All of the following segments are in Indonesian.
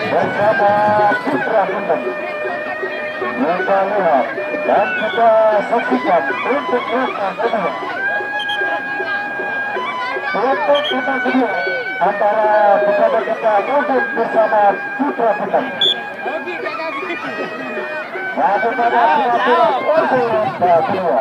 bersama Putra Bundeng. Kita lihat dan kita saksikan untuk rangkaian kedua. Untuk kita kedua antara pejabat kita Bundeng bersama Putra Bundeng. Masuk pada pura-pura kedua.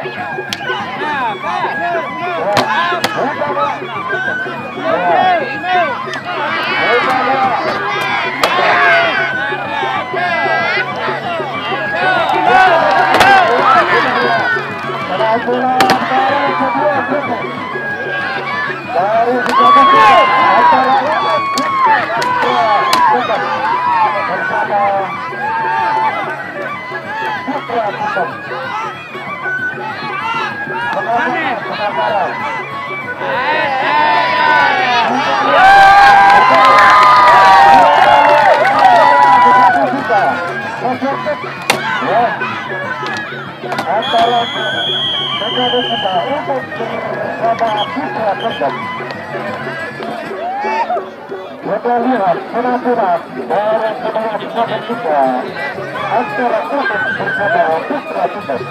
Kita lihat penampilan dari kedua pejabat kita antara Bundeng bersama Putra Bundeng.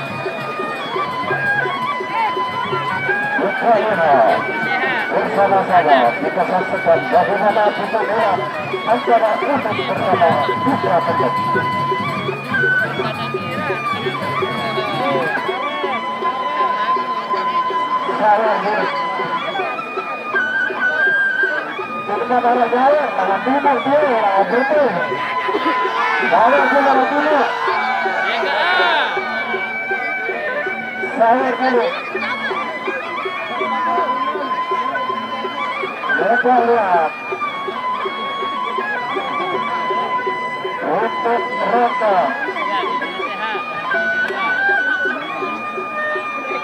Kita lihat bersama-sama kita saksikan bagaimana pertempuran antara Bundeng bersama Putra Bundeng. Kita darah jalan, malah timur dia, orang betul. Darah dia malah timur. Saya dulu. Mereka lihat. Untuk mereka.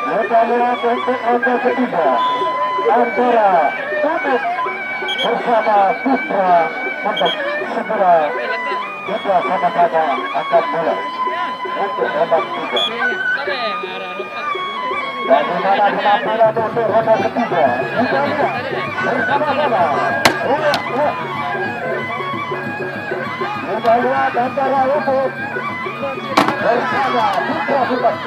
Mereka lihat untuk ronde ketiga. Antara Bundeng bersama Putra Bundeng. Segera kita sama-sama akan mulai untuk babak tiga. Bagaimana penampilan untuk ronde ketiga? Kita lihat bersama-sama. Kita lihat antara Bundeng bersama Putra Bundeng.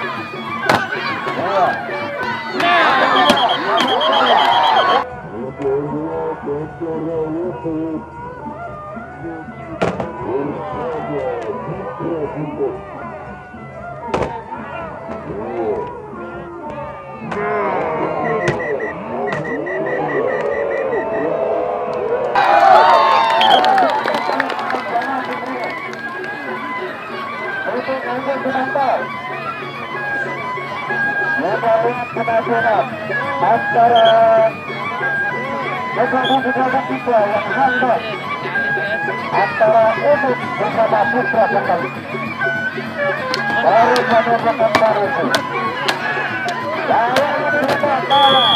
antara Ubud bersama Putra Kendari. Baru saja berkembang itu. Dalam kita kalah.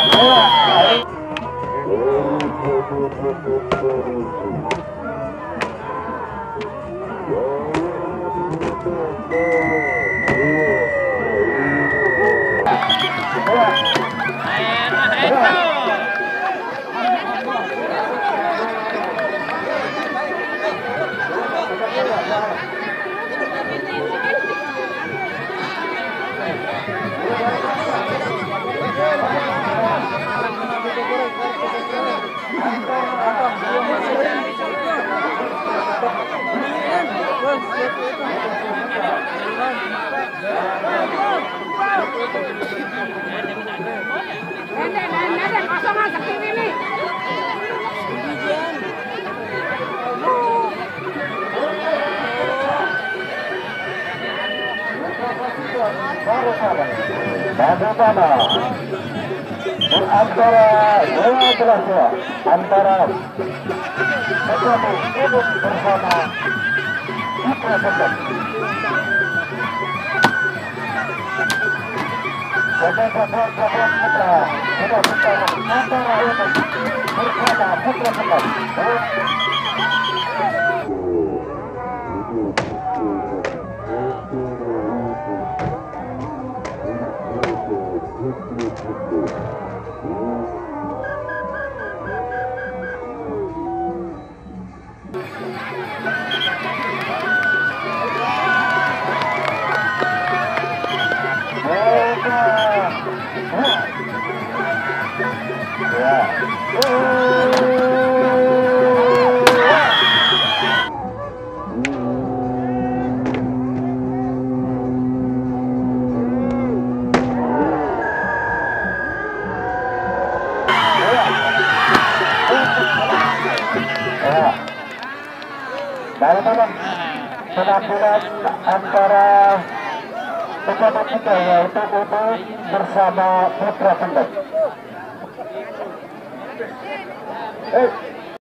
Kosongan sakit ini. Bagaimana antara dua belah dua antara Ubud bersama Putra Kendari. Sahabat Putra sudah bersama antara Ubud bersama Putra Kendari. Bagaimana penampilan antara pejabat kita yaitu Ubud bersama Putra Kendari.